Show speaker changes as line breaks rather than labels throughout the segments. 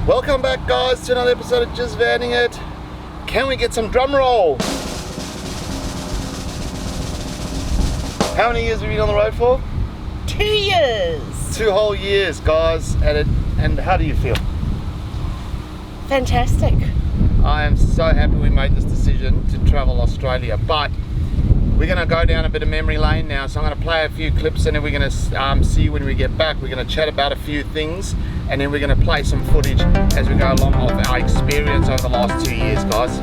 Welcome back, guys, to another episode of Just Vanning It. Can we get some drum roll? How many years have you been on the road for?
2 years.
2 whole years, guys, at it. And how do you feel?
Fantastic.
I am so happy we made this decision to travel Australia, but we're going to go down a bit of memory lane now. So I'm going to play a few clips, and then we're going to see when we get back. We're going to chat about a few things, and then we're going to play some footage as we go along of our experience over the last 2 years, guys.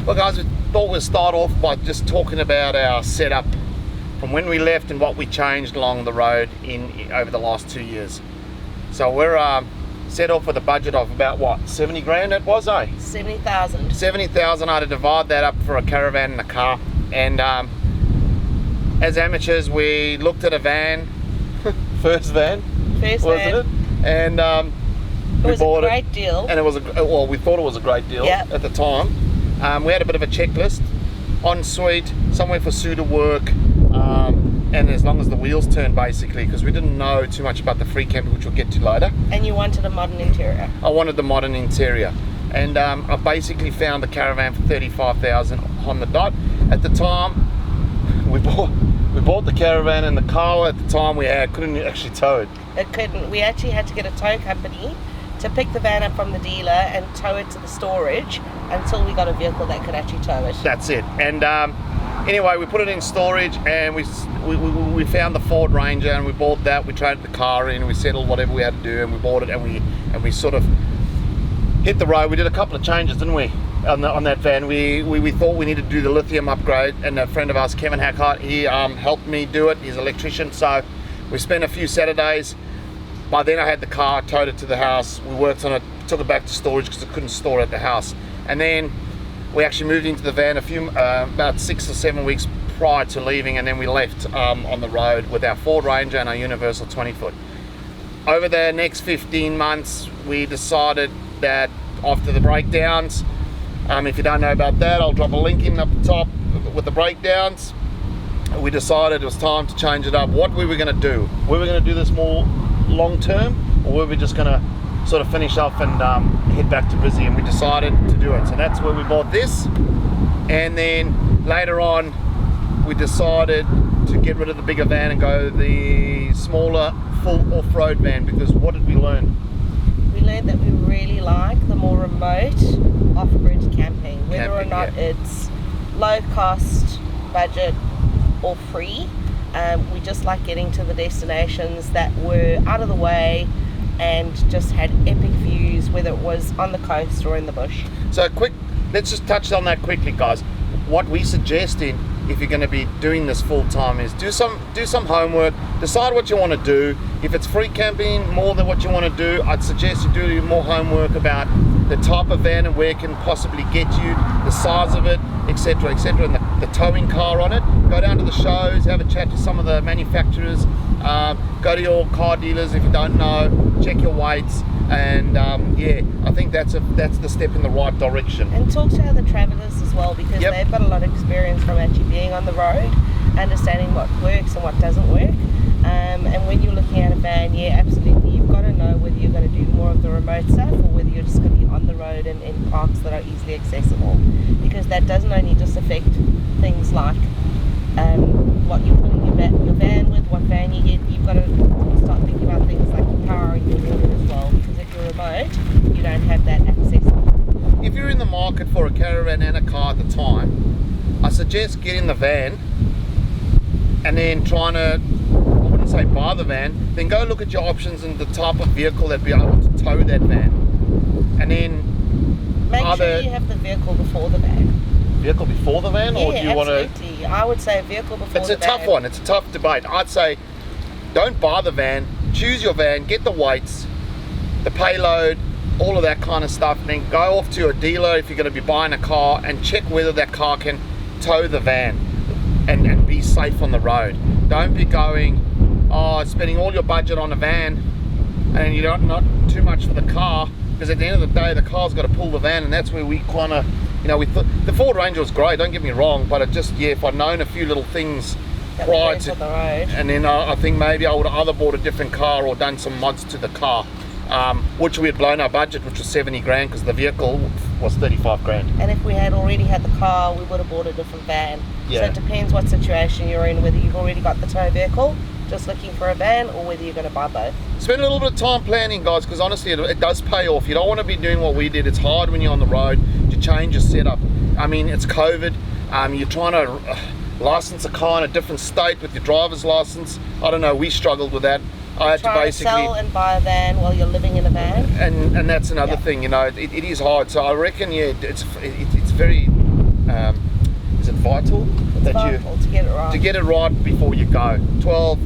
Well, guys, we thought we'd start off by just talking about our setup from when we left and what we changed along the road over the last 2 years. So we're set off with a budget of about what, 70 grand it was, eh?
70,000.
70,000. I had to divide that up for a caravan and a car. And as amateurs, we looked at a van, first van, wasn't it? And
It was a great deal.
And it was well, we thought it was a great deal at the time. We had a bit of a checklist, en-suite, somewhere for Sue to work, and as long as the wheels turn, basically, because we didn't know too much about the free camper, which we'll get to later.
And you wanted a modern interior.
I wanted the modern interior, and I basically found the caravan for 35,000 on the dot. At the time, we bought the caravan, and the car at the time we had couldn't actually tow it.
It couldn't. We actually had to get a tow company to pick the van up from the dealer and tow it to the storage until we got a vehicle that could actually tow it.
That's it. And anyway, we put it in storage, and we found the Ford Ranger, and we bought that. We traded the car in, we settled whatever we had to do, and we bought it, and we sort of hit the road. We did a couple of changes, didn't we, on that van? We thought we needed to do the lithium upgrade, and a friend of ours, Kevin Hackart, he helped me do it. He's an electrician, so we spent a few Saturdays. By then I had the car, towed it to the house, we worked on it, took it back to storage because I couldn't store it at the house. And then we actually moved into the van about 6 or 7 weeks prior to leaving, and then we left on the road with our Ford Ranger and our Universal 20-foot. Over the next 15 months, we decided that after the breakdowns, if you don't know about that, I'll drop a link in up the top with the breakdowns. We decided it was time to change it up. What we were going to do? We were going to do this more long term, or were we just going to sort of finish off and head back to Brizzy? And we decided to do it. So that's where we bought this. And then later on, we decided to get rid of the bigger van and go the smaller full off-road van, because what did we learn?
We learned that we really like the more remote off-grid camping, whether or not it's low cost, budget, or free. We just like getting to the destinations that were out of the way and just had epic views, whether it was on the coast or in the bush.
So let's just touch on that quickly, guys. What we suggest if you're going to be doing this full time is do some homework, decide what you want to do. If it's free camping more than what you want to do, I'd suggest you do more homework about the type of van and where it can possibly get you, the size of it, etc., and the towing car on it. Go down to the shows, have a chat to some of the manufacturers, go to your car dealers if you don't know, check your weights, and I think that's the step in the right direction.
And talk to other travellers as well, because they've got a lot of experience from actually being on the road, understanding what works and what doesn't work. And when you're looking at a van, absolutely, you've got to know whether you're going to do more of the remote stuff or whether you're just going to be on the road and in parks that are easily accessible, because that doesn't only just affect things like what you're pulling your van with, what van you get. You've got to start thinking about things like the power in your unit as well, because if you're remote, you don't have that access.
If you're in the market for a caravan and a car at the time, I suggest getting the van and then trying to, I wouldn't say buy the van, then go look at your options and the type of vehicle that'd be able to tow that van. And then
Make sure you have the vehicle before the van.
vehicle before the van, or do you want to?
Absolutely. I would say vehicle before
It's
the
a
van.
tough one. It's a tough debate. I'd say don't buy the van. Choose your van. Get the weights, the payload, all of that kind of stuff. And then go off to a dealer if you're going to be buying a car and check whether that car can tow the van and be safe on the road. Don't be going, spending all your budget on a van and you don't not too much for the car, because at the end of the day the car's got to pull the van, and that's where we kind of, the Ford Ranger was great, don't get me wrong, but it just, if I'd known a few little things
That
prior
was
to
on the road.
and then I think maybe I would have either bought a different car or done some mods to the car, which we had blown our budget, which was 70 grand, because the vehicle was 35 grand.
And if we had already had the car, we would have bought a different van.
Yeah.
So it depends what situation you're in, whether you've already got the tow vehicle, just looking for a van, or whether you're going to buy both.
Spend a little bit of time planning, guys, because honestly it does pay off. You don't want to be doing what we did. It's hard when you're on the road to change your setup. I mean, it's COVID. You're trying to license a car in a different state with your driver's license. I don't know, we struggled with that. I had to
Try to
basically
sell and buy a van while you're living in a van.
and that's another thing, it is hard. So I reckon, it's very is it vital that
Vital to get it right.
to get it right before you go. 12,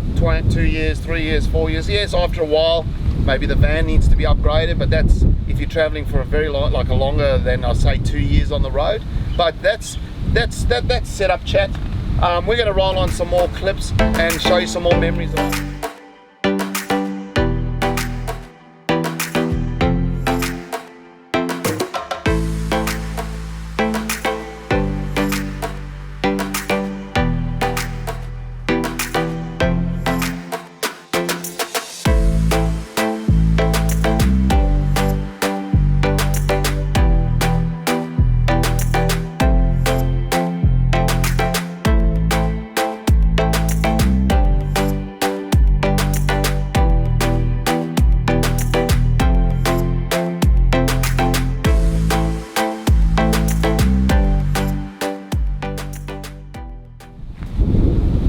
2 years, 3 years, 4 years. Yes, after a while, maybe the van needs to be upgraded, but that's if you're traveling for a very long, like a longer than I say 2 years on the road. But that's setup chat. We're going to roll on some more clips and show you some more memories of it.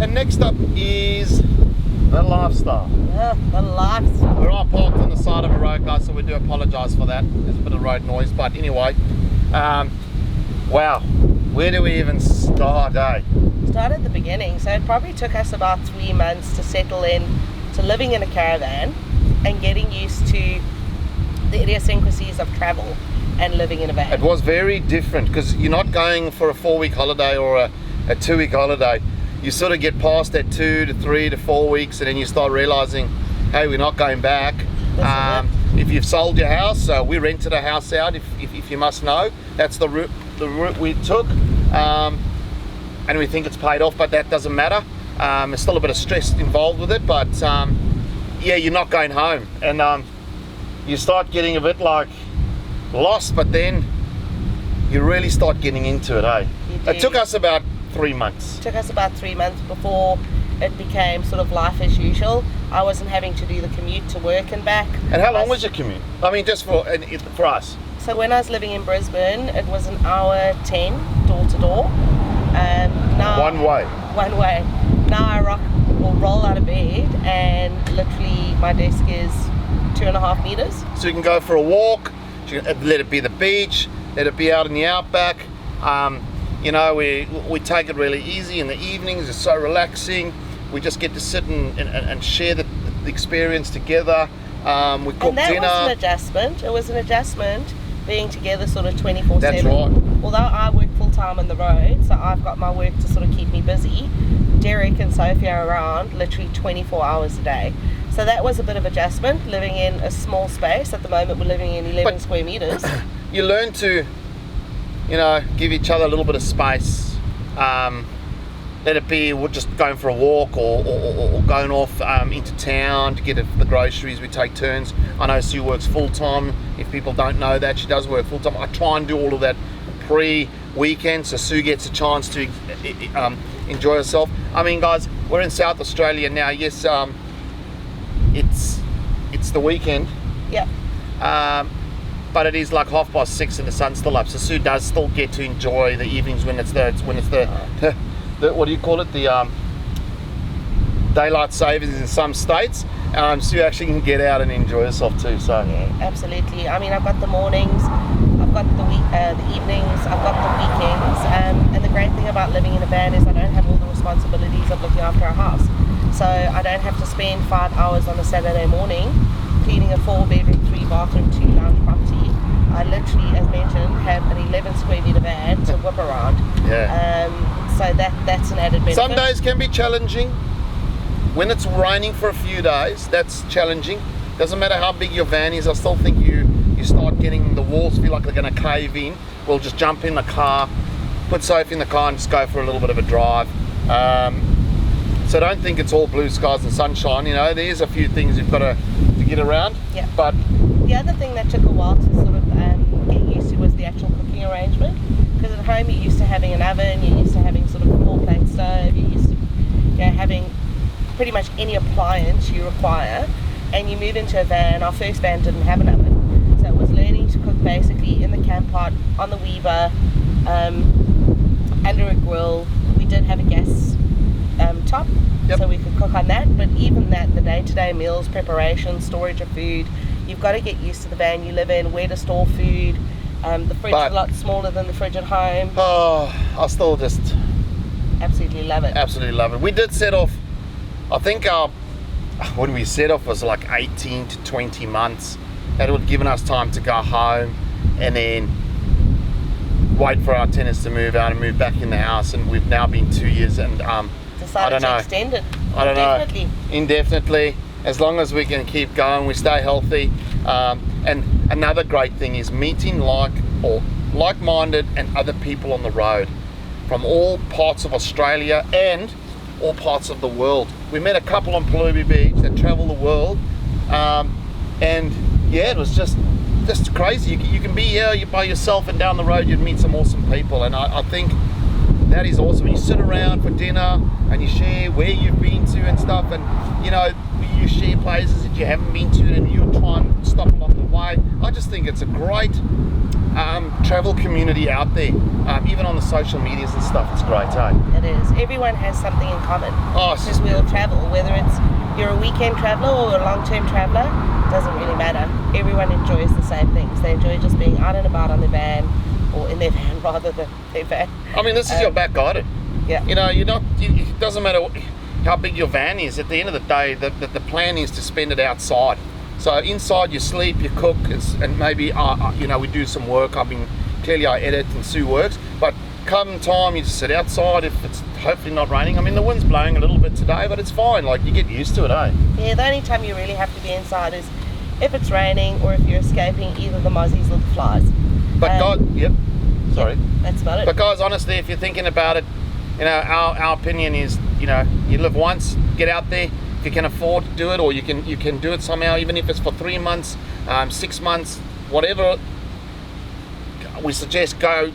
And next up is the lifestyle.
The lifestyle.
We're all parked on the side of a road, guys, so we do apologise for that. There's a bit of road noise, but anyway, wow, where do we even start, eh?
Start at the beginning. So it probably took us about 3 months to settle in to living in a caravan and getting used to the idiosyncrasies of travel and living in a van.
It was very different, because you're not going for a 4-week holiday or a 2-week holiday. You sort of get past that 2 to 3 to 4 weeks, and then you start realising, hey, we're not going back. If you've sold your house, we rented a house out, if you must know. That's the route we took, and we think it's paid off, but that doesn't matter. There's still a bit of stress involved with it, but yeah, you're not going home, and you start getting a bit like lost, but then you really start getting into it, eh? It took us about 3 months.
It took us about 3 months before it became sort of life as usual. I wasn't having to do the commute to work and back.
And how long was your commute? I mean, just for us.
So when I was living in Brisbane, it was 1 hour 10 door to door. Now,
One way.
One way. Now I roll out of bed, and literally my desk is 2.5 meters.
So you can go for a walk, let it be the beach, let it be out in the outback. We take it really easy in the evenings. It's so relaxing. We just get to sit and share the experience together. We cook
and that
dinner.
was an adjustment. It was an adjustment being together sort of 24/7.
That's right.
Although I work full time on the road, so I've got my work to sort of keep me busy. Derek and Sophie are around literally 24 hours a day. So that was a bit of adjustment, living in a small space. At the moment we're living in 11 square meters.
You learn to, give each other a little bit of space. Let it be, we're just going for a walk or going off into town to get the groceries. We take turns. I know Sue works full time. If people don't know that, she does work full time. I try and do all of that pre-weekend, so Sue gets a chance to enjoy herself. I mean, guys, we're in South Australia now. Yes, it's the weekend.
Yeah.
But it is like 6:30 and the sun's still up, so Sue does still get to enjoy the evenings when it's the what do you call it, the daylight savings in some states, so you actually can get out and enjoy yourself too. So
Yeah, absolutely. I mean, I've got the mornings, I've got the evenings, I've got the weekends, and the great thing about living in a van is I don't have all the responsibilities of looking after a house. So I don't have to spend 5 hours on a Saturday morning cleaning a 4-bedroom, 3-bathroom, 2-lounge property. I literally, as mentioned, have an 11 square metre van to whip around.
yeah.
So that's an added benefit.
Some days can be challenging. When it's raining for a few days, that's challenging. Doesn't matter how big your van is, I still think you start getting the walls feel like they're going to cave in. We'll just jump in the car, put Sophie in the car and just go for a little bit of a drive. So don't think it's all blue skies and sunshine. There's a few things you've got to get around.
Yeah.
But
the other thing that took a while to sort of get used to was the actual cooking arrangement. Because at home you're used to having an oven, you're used to having sort of a 4-plate stove, you're used to having pretty much any appliance you require, and you move into a van. Our first van didn't have an oven, so it was learning to cook basically in the camp pot, on the Weaver, under a grill. We did have a gas top,
Yep.
so we could cook on that, but even that, the day-to-day meals, preparation, storage of food, you've got to get used to the van you live in, where to store food. The fridge is a lot smaller than the fridge at home.
I still just
Absolutely love it.
absolutely love it. We did set off, I think when we set off was like 18 to 20 months. That would have given us time to go home and then wait for our tenants to move out and move back in the house, and we've now been 2 years and
Decided to extend it.
I don't
Definitely.
know. Indefinitely. As long as we can keep going, we stay healthy. And another great thing is meeting like-minded and other people on the road from all parts of Australia and all parts of the world. We met a couple on Palubi Beach that travel the world, and yeah, it was just crazy. You can be here by yourself, and down the road you'd meet some awesome people, and I think that is awesome. You sit around for dinner and you share where you've been to and stuff, and you share places that you haven't been to, and you try and stop along the way. I just think it's a great travel community out there, even on the social medias and stuff. It's great, eh?
It is. Everyone has something in common.
Oh,
Because we all travel, whether it's you're a weekend traveller or a long-term traveller, doesn't really matter. Everyone enjoys the same things. They enjoy just being out and about on their van, or in their van rather than their van.
I mean, this is your back garden.
Yeah.
It doesn't matter how big your van is. At the end of the day, the plan is to spend it outside. So inside you sleep, you cook, and maybe we do some work. I edit and Sue works, but come time you just sit outside if it's hopefully not raining. I mean, the wind's blowing a little bit today, but it's fine. Like, you get used to it, eh?
Yeah, the only time you really have to be inside is if it's raining or if you're escaping either the mozzies or the flies.
But sorry.
Yeah, that's about it.
But guys, honestly, if you're thinking about it, our opinion is, you live once, get out there. If you can afford to do it, or you can do it somehow, even if it's for 3 months, 6 months, whatever. We suggest go,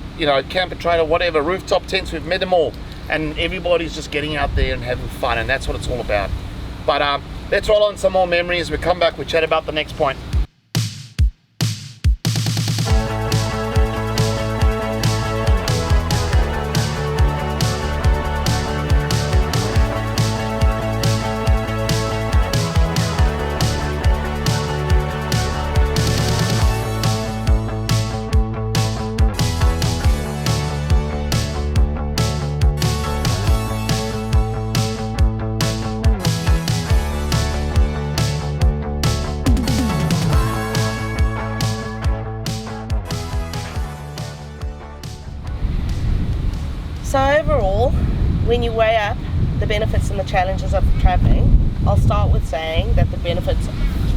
camper trailer, whatever, rooftop tents. We've met them all, and everybody's just getting out there and having fun, and that's what it's all about. But let's roll on some more memories. We come back, we chat about the next point.
So overall, when you weigh up the benefits and the challenges of travelling, I'll start with saying that the benefits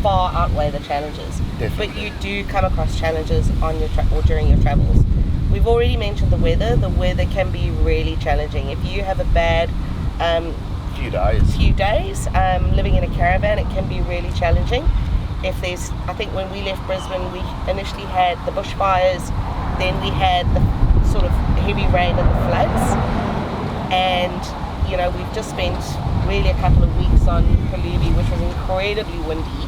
far outweigh the challenges.
Definitely.
But you do come across challenges on your or during your travels. We've already mentioned the weather. The weather can be really challenging. If you have a bad few days living in a caravan, it can be really challenging. I think when we left Brisbane, we initially had the bushfires, then we had the sort of heavy rain and the floods, and we've just spent really a couple of weeks on Palubi, which was incredibly windy,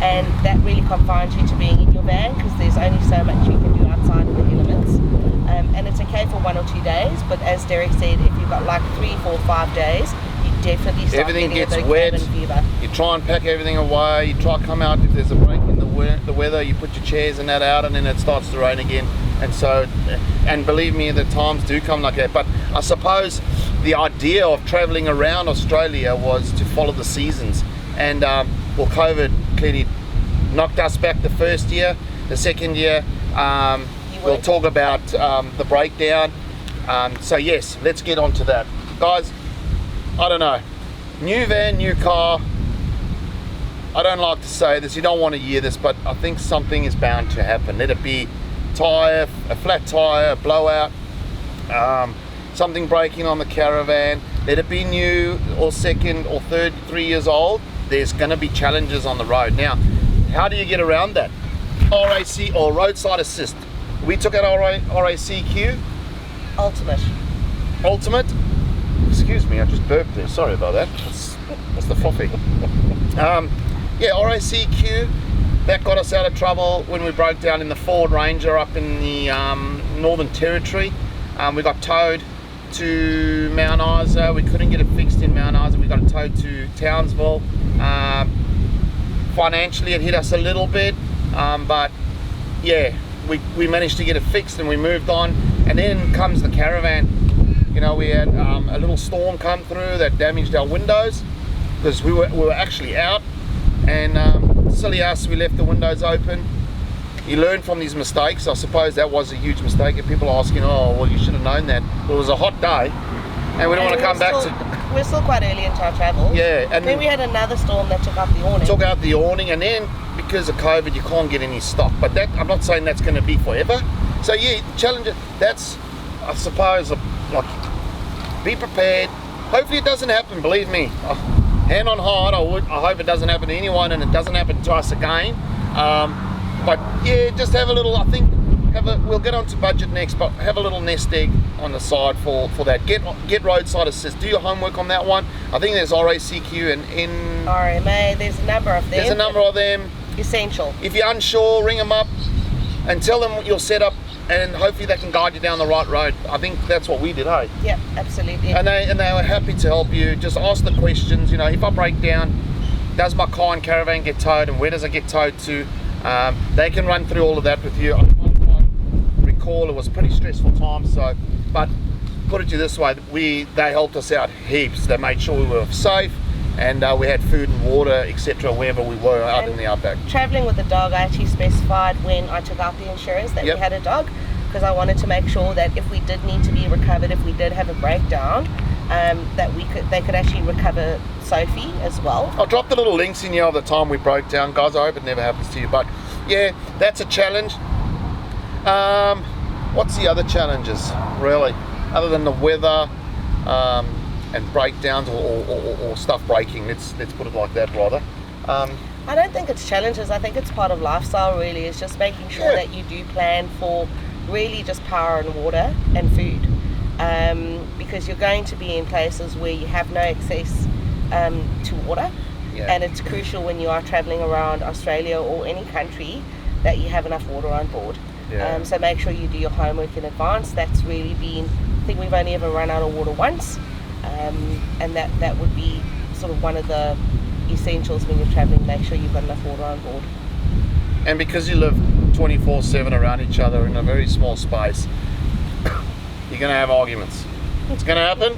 and that really confines you to being in your van because there's only so much you can do outside of the elements. And it's okay for 1 or 2 days, but as Derek said, if you've got like 3, 4, 5 days, definitely start
Everything
getting
gets
a bit
wet.
of cabin fever.
You try and pack everything away. You try to come out if there's a break in the weather. You put your chairs and that out, and then it starts to rain again. And so, and believe me, the times do come like that. But I suppose the idea of travelling around Australia was to follow the seasons. And well, COVID clearly knocked us back the first year. The second year, we'll talk about the breakdown. So yes, let's get on to that, guys. I don't know. New van, new car. I don't like to say this, you don't want to hear this, but I think something is bound to happen. Let it be tyre, a flat tyre, a blowout, something breaking on the caravan. Let it be new or second or third, 3 years old. There's going to be challenges on the road. Now, how do you get around that? RAC or roadside assist. We took out RACQ. Ultimate. Excuse me, I just burped there. Sorry about that. That's the frothy. Yeah, RACQ. That got us out of trouble when we broke down in the Ford Ranger up in the Northern Territory. We got towed to Mount Isa. We couldn't get it fixed in Mount Isa. We got it towed to Townsville. Financially, it hit us a little bit, but yeah, we managed to get it fixed and we moved on. And then comes the caravan. You know, we had a little storm come through that damaged our windows because we were actually out, and silly us, we left the windows open. You learn from these mistakes. I suppose that was a huge mistake. If people are asking, oh, well, you should have known that. Well, it was a hot day, and we don't want to come back to...
We're still quite early into our travel.
Yeah, and
then we had another storm that took out the awning.
Took out the awning, and then because of COVID, you can't get any stock. But that, I'm not saying that's going to be forever. So yeah, challenge. That's, I suppose, like, be prepared. Hopefully it doesn't happen. Believe me, hand on heart, I hope it doesn't happen to anyone, and it doesn't happen to us again. But yeah, just have a little. I think we'll get onto budget next, but have a little nest egg on the side for that. Get roadside assist. Do your homework on that one. I think there's RACQ and
RMA. There's a number of them.
There's a number of them.
Essential.
If you're unsure, ring them up and tell them your setup, and hopefully they can guide you down the right road. I think that's what we did, hey?
Yeah, absolutely.
And they were happy to help you. Just ask the questions. You know, if I break down, does my car and caravan get towed, and where does it get towed to? They can run through all of that with you. I recall it was a pretty stressful time, so, but put it to you this way, they helped us out heaps. They made sure we were safe, and we had food and water, etc., wherever we were out in the outback.
Traveling with the dog, I actually specified when I took out the insurance that we had a dog, because I wanted to make sure that if we did need to be recovered, if we did have a breakdown, that they could actually recover Sophie as well.
I'll drop the little links in here of the time we broke down, guys. I hope it never happens to you, but yeah, that's a challenge. What's the other challenges, really, other than the weather and breakdowns or stuff breaking? Let's put it like that, rather.
I don't think it's challenges. I think it's part of lifestyle, really. It's just making sure that you do plan for really just power and water and food, because you're going to be in places where you have no access to water, and it's crucial when you are traveling around Australia or any country that you have enough water on board. So make sure you do your homework in advance. That's really been, I think we've only ever run out of water once, and that would be sort of one of the essentials when you're traveling. Make sure you've got enough water on board.
And because you live 24/7 around each other in a very small space, you're going to have arguments. It's going to happen.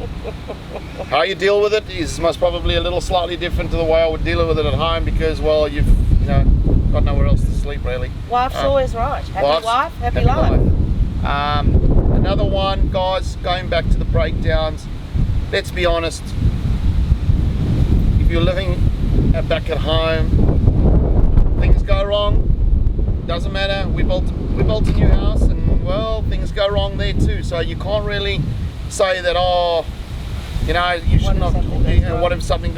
How you deal with it is most probably a little slightly different to the way I would deal with it at home, because, well, you've got nowhere else to sleep, really.
Wife's always right. Happy wife, happy life.
Another one, guys, going back to the breakdowns, let's be honest, if you're living back at home, things go wrong, doesn't matter. We built a new house, and well, things go wrong there too, so you can't really say that, you should not, what if something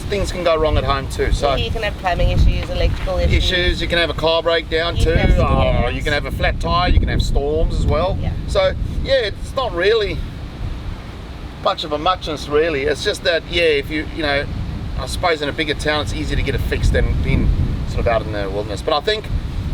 things can go wrong at home too. So
you can have plumbing issues, electrical issues.
You can have a car breakdown too. You can have a flat tire. You can have storms as well. So yeah, it's not really much of a muchness, really. It's just that, if I suppose in a bigger town it's easier to get it fixed than being sort of out in the wilderness. But I think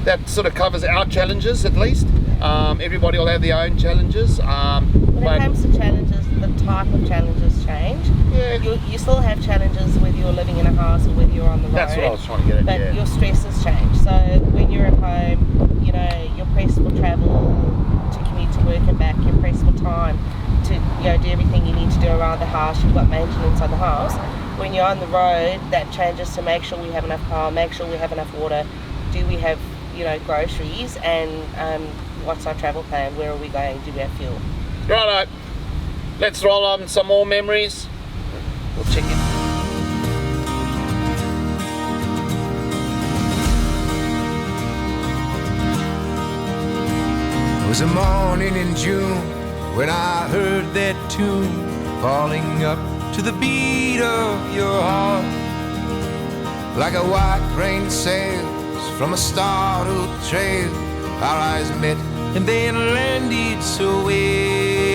that sort of covers our challenges, at least. Everybody will have their own challenges.
When it comes to challenges, the type of challenges change.
Yeah.
You still have challenges whether you're living in a house or whether you're on the road.
That's what I was trying to get at.
But
Yeah.
your stresses change. So when you're at home, you know, you're pressed for travel to commute to work and back. You're pressed for time to, you know, do everything you need to do around the house. You've got maintenance on the house. When you're on the road, that changes to make sure we have enough power, make sure we have enough water. Do we have, you know, groceries, and what's our travel plan? Where are we going? Do we have fuel?
Righto. Let's roll on some more memories. We'll check in.
It was a morning in June when I heard that tune falling up to the beat of your heart. Like a white rain sails from a startled trail, our eyes met and then landed so well.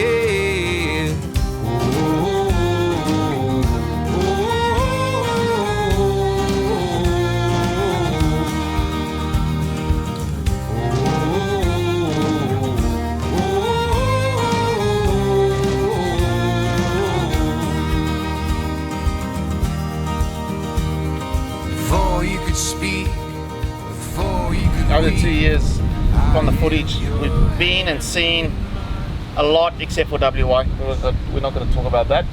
Before you could speak, before you could
Over the
read,
2 years from the footage, we've been and seen a lot, except for WA. We're not going to talk about that.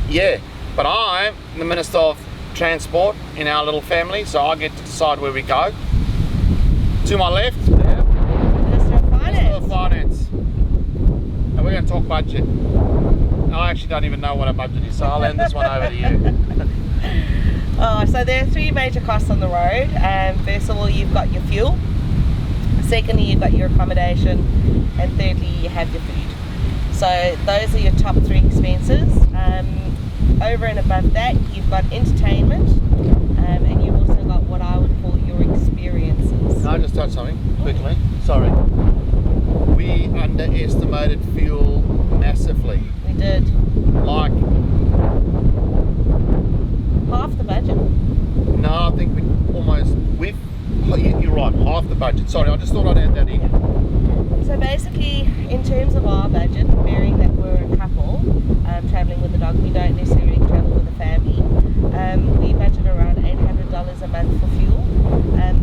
Yeah, but I'm the Minister of Transport in our little family, so I get to decide where we go. To my left, there,
Minister of
Minister of
Finance.
Finance. And we're going to talk budget. I actually don't even know what a budget is, so I'll hand this one over to you.
Oh, so there are three major costs on the road. First of all, you've got your fuel. Secondly, you've got your accommodation. And thirdly, you have your food. So those are your top three expenses. Over and above that, you've got entertainment. And you've also got what I would call your experiences.
Can I just touch something quickly? Sorry. We underestimated fuel massively.
We did
Like,
half the budget.
no, I think you're right, half the budget. Sorry, I just thought I'd add that in.
So basically, in terms of our budget, bearing that we're a couple travelling with a dog, we don't necessarily travel with a family. We budget around $800 a month for fuel.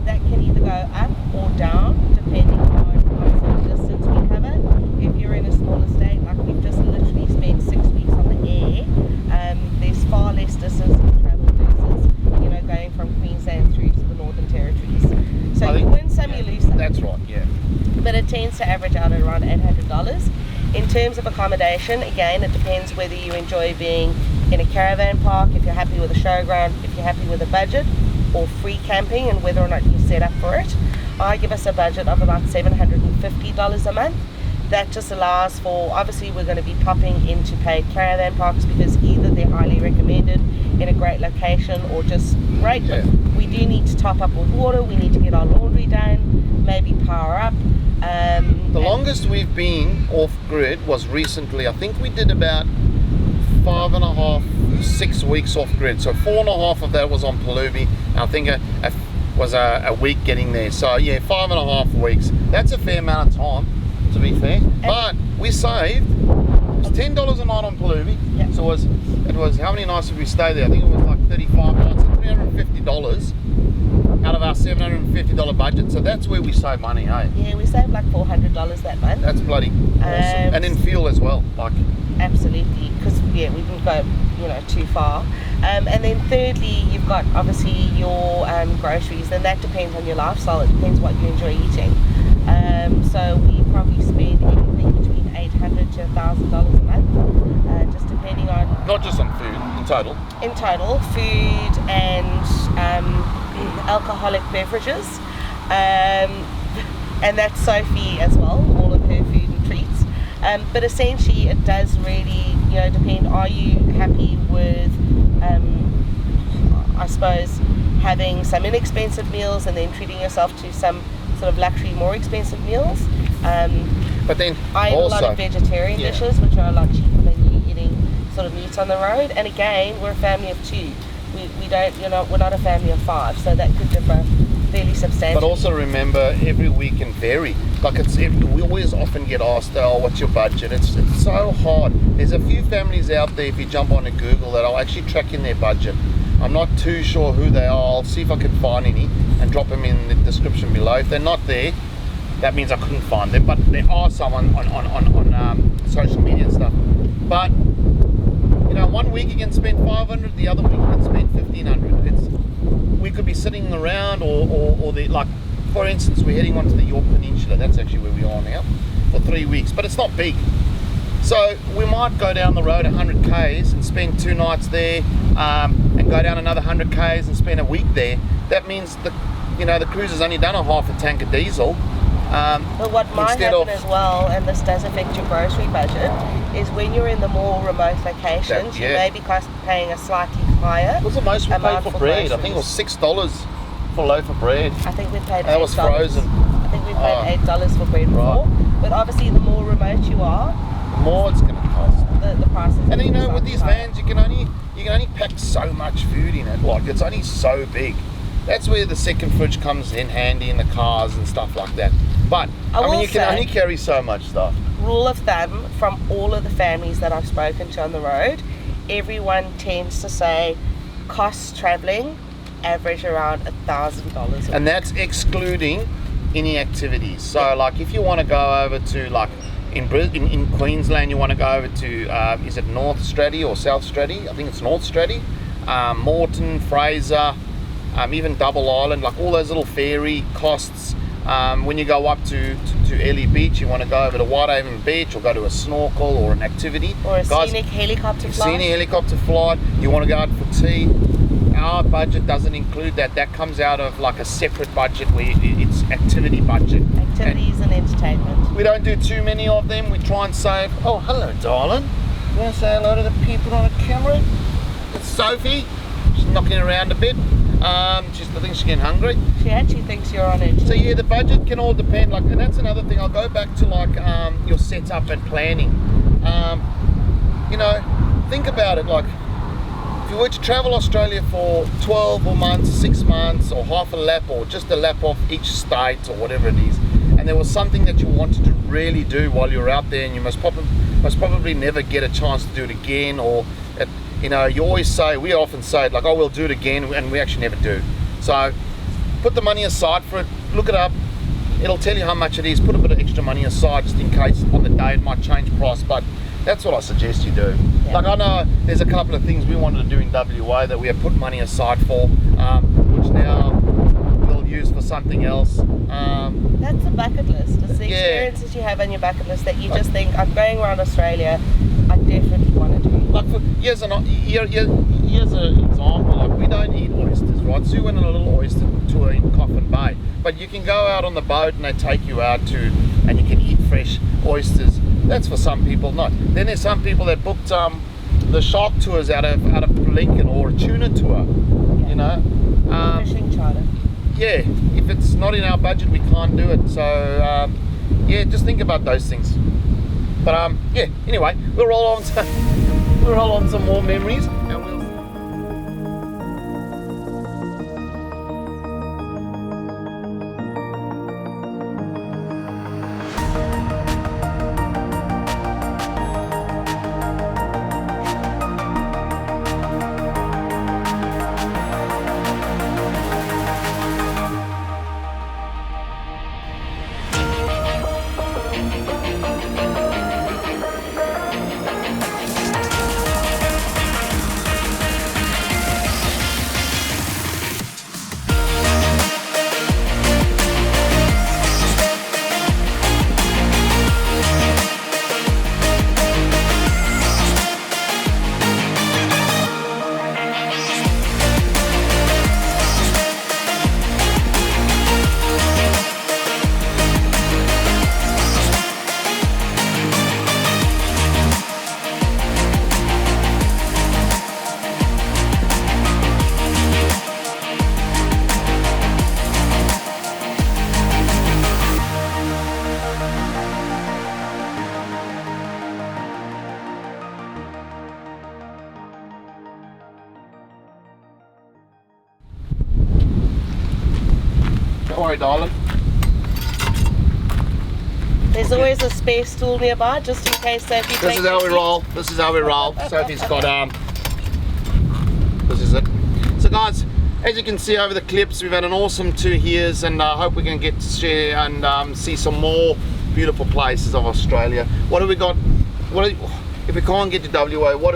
That can either go up or down depending on what sort of distance we cover. If you're in a smaller state, like we've just literally spent 6 weeks on the air, there's far less distance to travel versus, you know, going from Queensland through to the Northern Territories. So
I
you
think-
win some, you lose some.
That's right, yeah.
But it tends to average out at around $800. In terms of accommodation, again, it depends whether you enjoy being in a caravan park, if you're happy with a showground, if you're happy with a budget, or free camping, and whether or not you set up for it. I give us a budget of about $750 a month. That just allows for, obviously we're going to be popping into paid caravan parks because either they're highly recommended in a great location or just great.
Yeah.
We do need to top up with water, we need to get our laundry done, maybe power up.
The longest we've been off grid was recently. I think we did about 5.5, 6 weeks off grid. So 4.5 of that was on Palubi. I think was a week getting there. So yeah, 5.5 weeks. That's a fair amount of time, to be fair. But we saved. It was $10 a night on Palubi.
Yeah.
So it was how many nights did we stay there? I think it was like 35 nights, so $350 out of our $750 budget. So that's where we save money, hey?
Yeah, we saved like $400 that month.
That's bloody awesome. And in fuel as well. Like,
Absolutely, because yeah, we didn't go, you know, too far. And then thirdly, you've got obviously your groceries, and that depends on your lifestyle. It depends what you enjoy eating. So we probably spend anything between $800 to $1,000 a month, just depending on
not just on food, in total.
in total food and alcoholic beverages, and that's Sophie as well, all of her food and treats. But essentially, it does really, you know, depend. Are you happy with, I suppose, having some inexpensive meals and then treating yourself to some sort of luxury, more expensive meals?
But then
I eat a lot
also,
of vegetarian
yeah.
dishes, which are a lot cheaper than you eating sort of meats on the road. And again, we're a family of two. we're not a family of 5, so that could differ fairly substantially.
But also remember, every week can vary. Like we always often get asked, "Oh, what's your budget?" It's so hard. There's a few families out there, if you jump onto Google, that are actually tracking their budget. I'm not too sure who they are. I'll see if I can find any and drop them in the description below. If they're not there, that means I couldn't find them. But there are some on social media and stuff. But one week you can spend 500, the other week you can spend 1,500. We could be sitting around, or like, for instance, we're heading onto the York Peninsula. That's actually where we are now for 3 weeks, but it's not big. So we might go down the road 100 k's and spend 2 nights there, and go down another 100 k's and spend a week there. That means the cruise has only done a half a tank of diesel.
But what might happen as well, and this does affect your grocery budget, is when you're in the more remote locations, you may be paying a slightly higher.
What's the most we paid for bread? I think it was $6 for a loaf of bread.
I think we paid $8.
That was frozen.
I think we paid $8 for bread before. But obviously, the more remote you are,
the more it's going to cost.
The prices.
And with these vans, you can only pack so much food in it. Like, it's only so big. That's where the second fridge comes in handy in the cars and stuff like that. But you can only carry so much stuff.
Rule of thumb from all of the families that I've spoken to on the road, everyone tends to say costs traveling average around $1,000.
And that's excluding any activities. So like if you want to go over to like in Queensland, you want to go over to is it North Straddie or South Straddie? I think it's North Straddie. Moreton, Fraser, even Double Island, like all those little ferry costs. When you go up to Ellie Beach, you want to go over to Whitehaven Beach or go to a snorkel or an activity.
Or a scenic helicopter flight.
Scenic helicopter flight. You want to go out for tea. Our budget doesn't include that. That comes out of like a separate budget where it's activity budget.
Activities and entertainment.
We don't do too many of them. We try and save. Oh, hello, darling. You want to say hello to the people on the camera? It's Sophie. She's knocking around a bit. I think she's getting hungry.
She actually thinks you're on it.
So yeah, the budget can all depend. Like, and that's another thing. I'll go back to like your setup and planning. Think about it. Like, if you were to travel Australia for 12 months, 6 months, or half a lap, or just a lap off each state, or whatever it is, and there was something that you wanted to really do while you're out there, and you must probably never get a chance to do it again, or you always say, we often say like, oh, we'll do it again, and we actually never do. So put the money aside for it, look it up, it'll tell you how much it is, put a bit of extra money aside just in case on the day it might change price, but that's what I suggest you do. Yeah. Like, I know there's a couple of things we wanted to do in WA that we have put money aside for, which now we'll use for something else.
That's a bucket list. It's the experiences you have on your bucket list that you just think, I'm going around Australia, I definitely want to do.
Like, here's an example. Like, we don't eat oysters, right? Sue went on a little oyster tour in Coffin Bay, but you can go out on the boat and they take you out and you can eat fresh oysters. That's for some people, not. Then there's some people that booked the shark tours out of Lincoln, or a tuna tour.
Fishing charter.
Yeah, if it's not in our budget, we can't do it. So just think about those things. But anyway, we'll roll on some more memories. Don't worry, darling.
There's always a spare stool nearby, just in case Sophie takes
This is how we roll. This is how we roll. Sophie's got this is it. So guys, as you can see over the clips, we've had an awesome 2 years, and I hope we can get to share and see some more beautiful places of Australia. What have we got? If we can't get to WA, what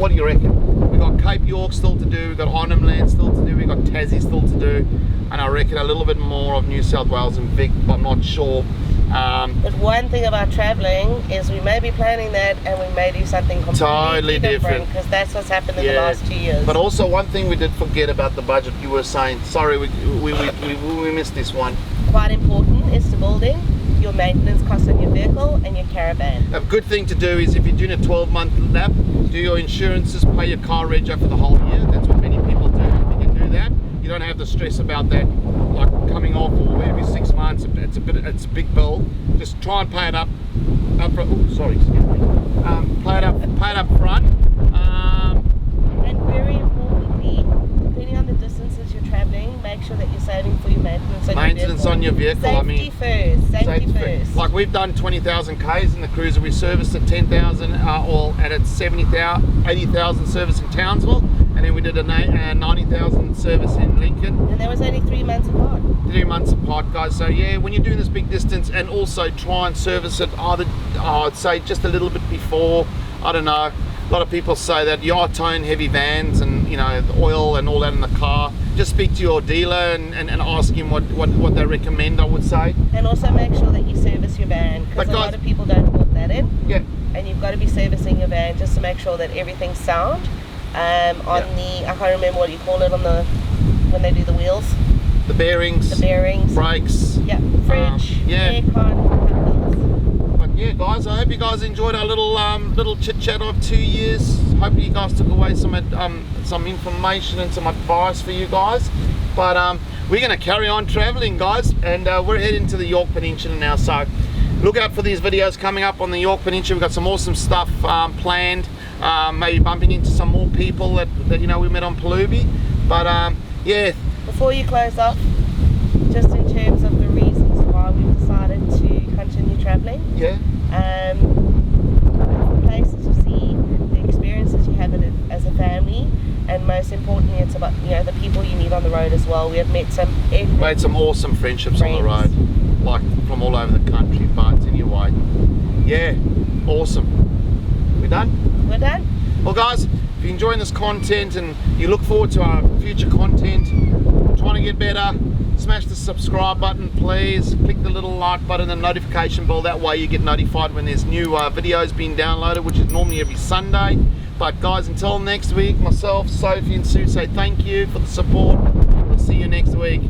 do you reckon? We've got Cape York still to do, we've got Arnhem Land still to do, we've got Tassie still to do, and I reckon a little bit more of New South Wales and Vic, but I'm not sure.
But one thing about travelling is we may be planning that and we may do something completely
Totally different.
because that's what's happened in the last 2 years.
But also one thing we did forget about the budget, you were saying, sorry, we missed this one.
Quite important is to building your maintenance costs on your vehicle and your caravan.
A good thing to do is if you're doing a 12-month lap, do your insurances, pay your car reg for the whole year. That's what many people do. If you can do that, you don't have the stress about that, like coming off or every 6 months. It's a big bill. Just try and pay it up front. Oh, sorry, excuse me. Pay it up front.
And very importantly, depending on the distances you're travelling, make sure that you're saving for your maintenance on your vehicle.
Safety first.
Safety first.
Like we've done 20,000 Ks in the cruiser. We serviced at 10,000, and it's 80,000 service in Townsville, and then we did a 90,000 service in Lincoln.
And that was only 3 months apart.
3 months apart, guys. So yeah, when you're doing this big distance, and also try and service it either, I'd say just a little bit before. I don't know. A lot of people say that you are towing heavy vans and the oil and all that in the car. Just speak to your dealer and ask him what they recommend, I would say.
And also make sure that you service your van, because a lot of people don't put that in.
Yeah.
And you've got to be servicing your van just to make sure that everything's sound. I can't remember what you call it when they do the wheels.
The bearings. Brakes.
Yeah. Fridge. Aircon.
But yeah, guys, I hope you guys enjoyed our little chit chat of 2 years. Hope you guys took away some information and some advice for you guys. But we're going to carry on traveling, guys, and we're heading to the Yorke Peninsula now. So look out for these videos coming up on the Yorke Peninsula. We've got some awesome stuff planned. Maybe bumping into some more people that we met on Palubi. But yeah.
Before you close off, just in terms of the reasons why we've decided to continue travelling.
Yeah.
The places you see, the experiences you have as a family, and most importantly, it's about the people you meet on the road as well. We have met some
awesome friendships on the road, like from all over the country. But anyway, yeah, awesome. We done?
We're done.
Well, guys, if you're enjoying this content and you look forward to our future content, trying to get better, smash the subscribe button, please. Click the little like button and notification bell. That way you get notified when there's new videos being downloaded, which is normally every Sunday. But guys, until next week, myself, Sophie and Sue say thank you for the support. We'll see you next week.